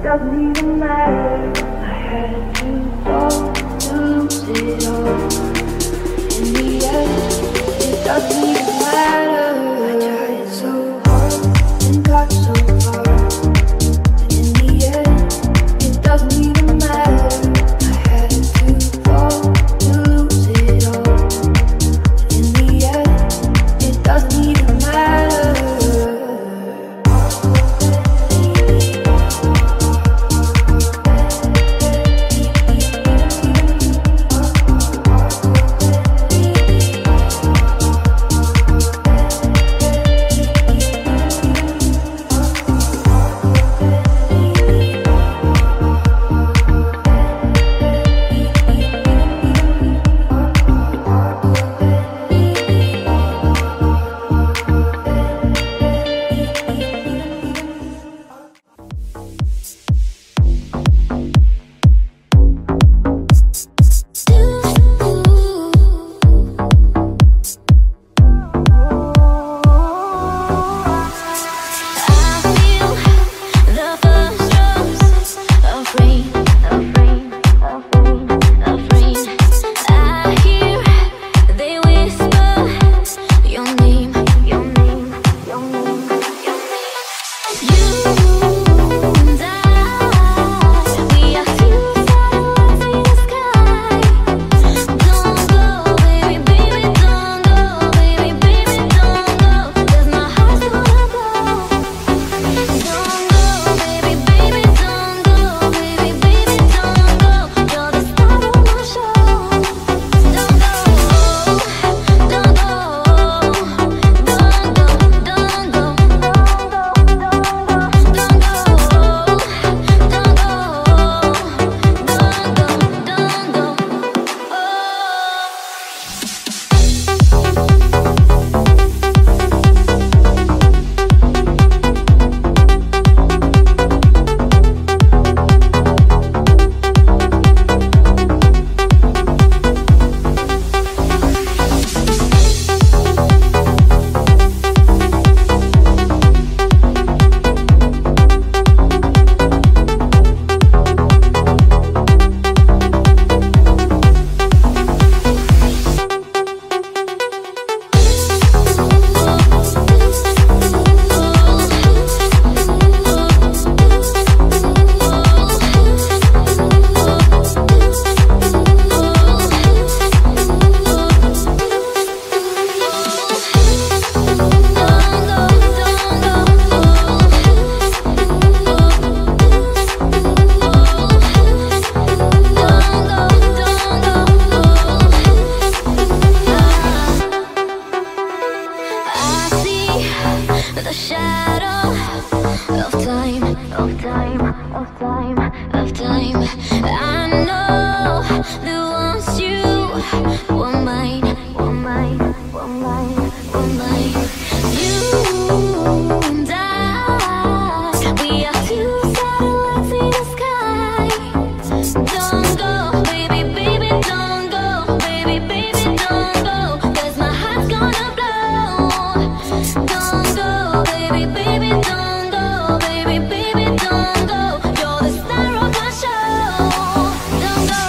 doesn't even matter. I had to fall to lose it all. In the end, it doesn't even matter. I tried so hard and got so far, but in the end, it doesn't even matter. I had to fall to lose it all. In the end, it doesn't even matter. The shadow of time, of time, of time, of time. I know that once you were mine, were mine, were mine, were mine. You and I, we are two satellites in the sky. Don't go, baby, baby, don't go, baby, baby, don't go, 'cause my heart's gonna blow. Don't go, baby, baby, don't go, baby, baby, don't go. You're the star of my show. Don't go.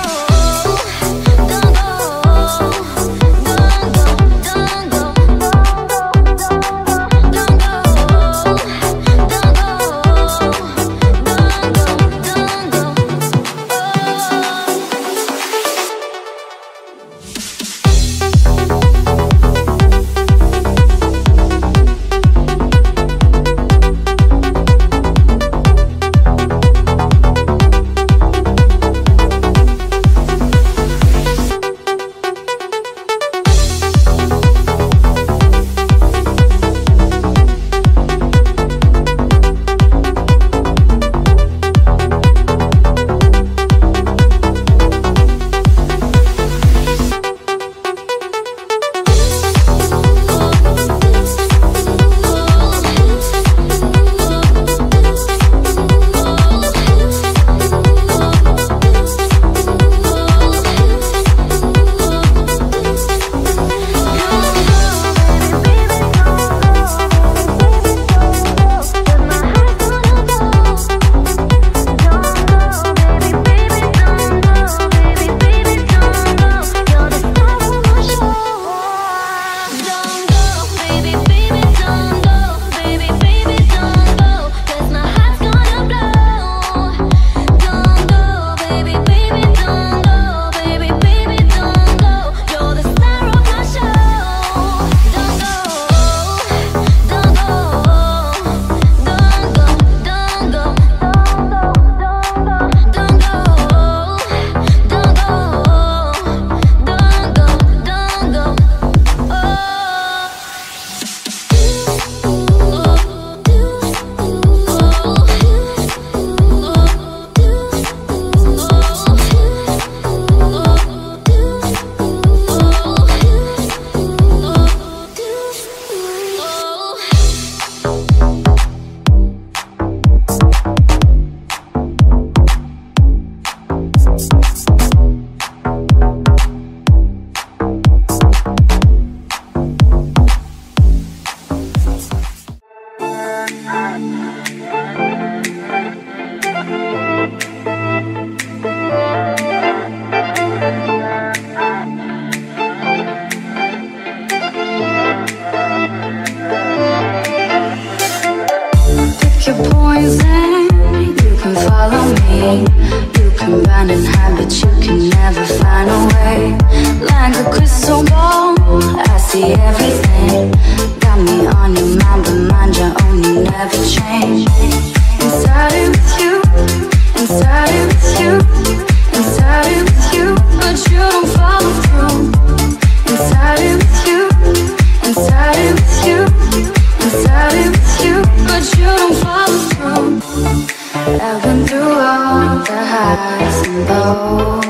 me. You can run and hide, but you can never find a way. Like a crystal ball, I see everything. Got me on your mind, but mind your own, you never change. Inside it with you, inside it with you, inside it with you, but you don't follow through. Inside it with you, inside it with you, inside it with you, but you don't follow through. I've been through all the highs and lows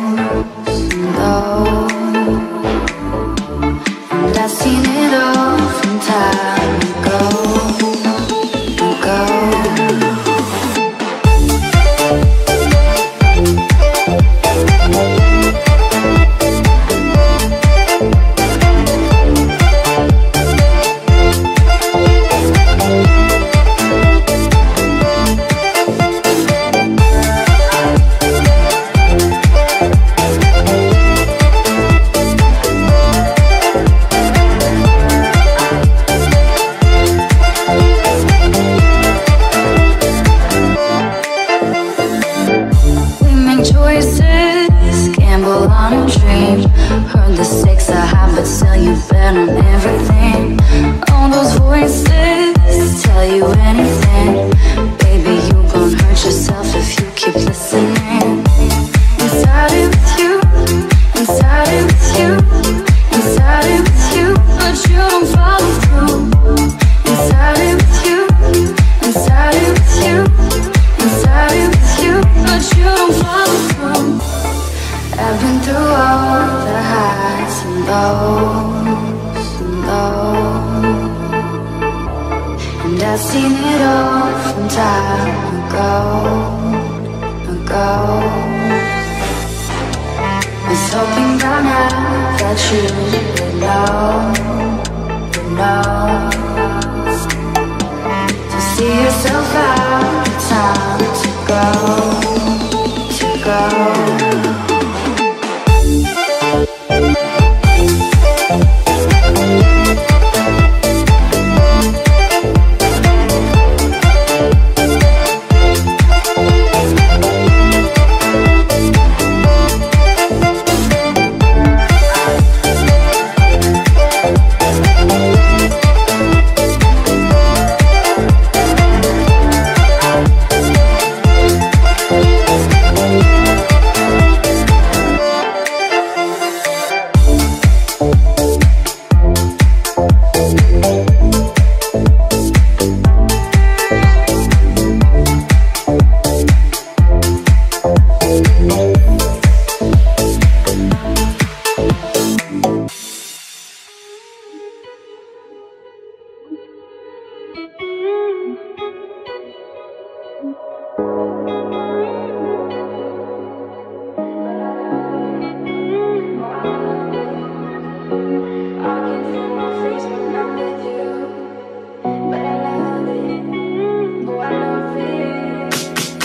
and lows, and I've seen it all from time ago.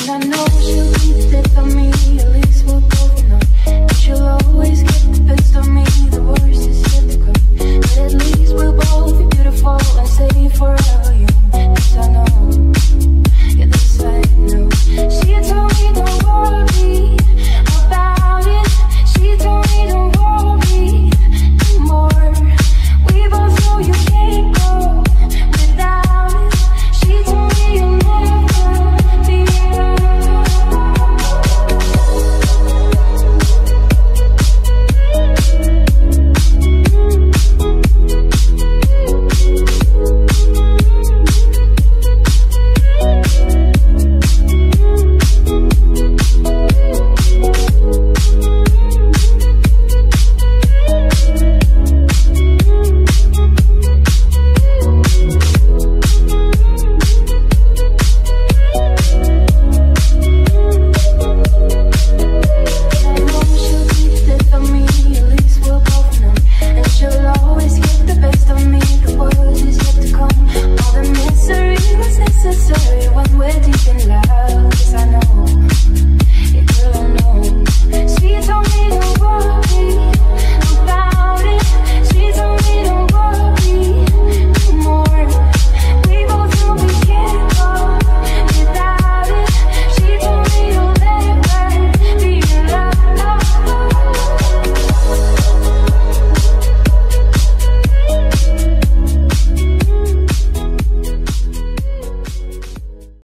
I know you keep it for me.